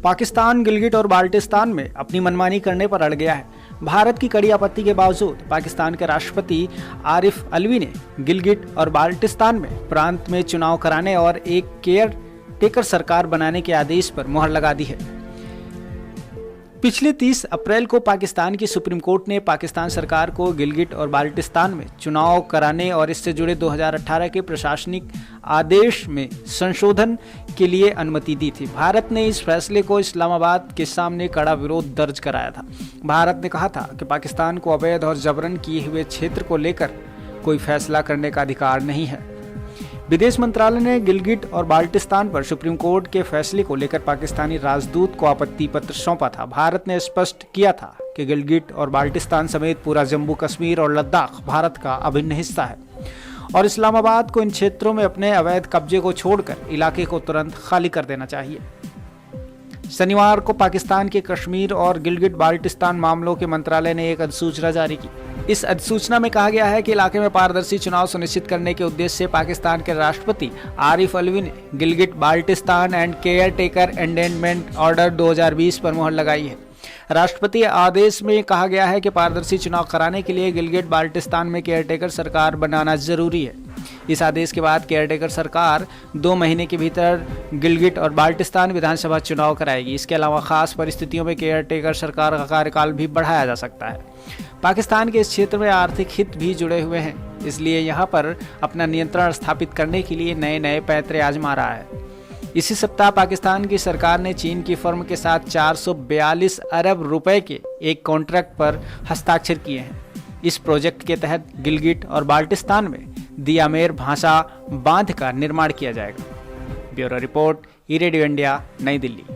पाकिस्तान गिलगिट और बाल्टिस्तान में अपनी मनमानी करने पर अड़ गया है। भारत की कड़ी आपत्ति के बावजूद पाकिस्तान के राष्ट्रपति आरिफ अलवी ने गिलगिट और बाल्टिस्तान में प्रांत में चुनाव कराने और एक केयर टेकर सरकार बनाने के आदेश पर मुहर लगा दी है। पिछले 30 अप्रैल को पाकिस्तान की सुप्रीम कोर्ट ने पाकिस्तान सरकार को गिलगिट और बाल्टिस्तान में चुनाव कराने और इससे जुड़े 2018 के प्रशासनिक आदेश में संशोधन के लिए अनुमति दी थी। भारत ने इस फैसले को इस्लामाबाद के सामने कड़ा विरोध दर्ज कराया था। भारत ने कहा था कि पाकिस्तान को अवैध और जबरन किए हुए क्षेत्र को लेकर कोई फैसला करने का अधिकार नहीं है। विदेश मंत्रालय ने गिलगिट और बाल्टिस्तान पर सुप्रीम कोर्ट के फैसले को लेकर पाकिस्तानी राजदूत को आपत्ति पत्र सौंपा था। भारत ने स्पष्ट किया था कि गिलगिट और बाल्टिस्तान समेत पूरा जम्मू कश्मीर और लद्दाख भारत का अभिन्न हिस्सा है और इस्लामाबाद को इन क्षेत्रों में अपने अवैध कब्जे को छोड़कर इलाके को तुरंत खाली कर देना चाहिए। शनिवार को पाकिस्तान के कश्मीर और गिलगिट बाल्टिस्तान मामलों के मंत्रालय ने एक अधिसूचना जारी की। इस अधिसूचना में कहा गया है कि इलाके में पारदर्शी चुनाव सुनिश्चित करने के उद्देश्य से पाकिस्तान के राष्ट्रपति आरिफ अलवी ने Gilgit Baltistan and caretaker amendment order 2020 पर मुहर लगाई है। राष्ट्रपति आदेश में कहा गया है कि पारदर्शी चुनाव कराने के लिए गिलगिट बाल्टिस्तान में केयरटेकर सरकार बनाना जरूरी है। इस आदेश के बाद केयरटेकर सरकार 2 महीने के भीतर गिलगिट और बाल्टिस्तान विधानसभा चुनाव कराएगी। इसके अलावा खास परिस्थितियों में केयरटेकर सरकार का कार्यकाल भी बढ़ाया जा सकता है। पाकिस्तान के इस क्षेत्र में आर्थिक हित भी जुड़े हुए हैं, इसलिए यहाँ पर अपना नियंत्रण स्थापित करने के लिए नए नए पैंतरे आजमा रहा है। इसी सप्ताह पाकिस्तान की सरकार ने चीन की फर्म के साथ 442 अरब रुपए के एक कॉन्ट्रैक्ट पर हस्ताक्षर किए हैं। इस प्रोजेक्ट के तहत गिलगिट और बाल्टिस्तान में दियामेर भाषा बांध का निर्माण किया जाएगा। ब्यूरो रिपोर्ट, ई रेडियो इंडिया, नई दिल्ली।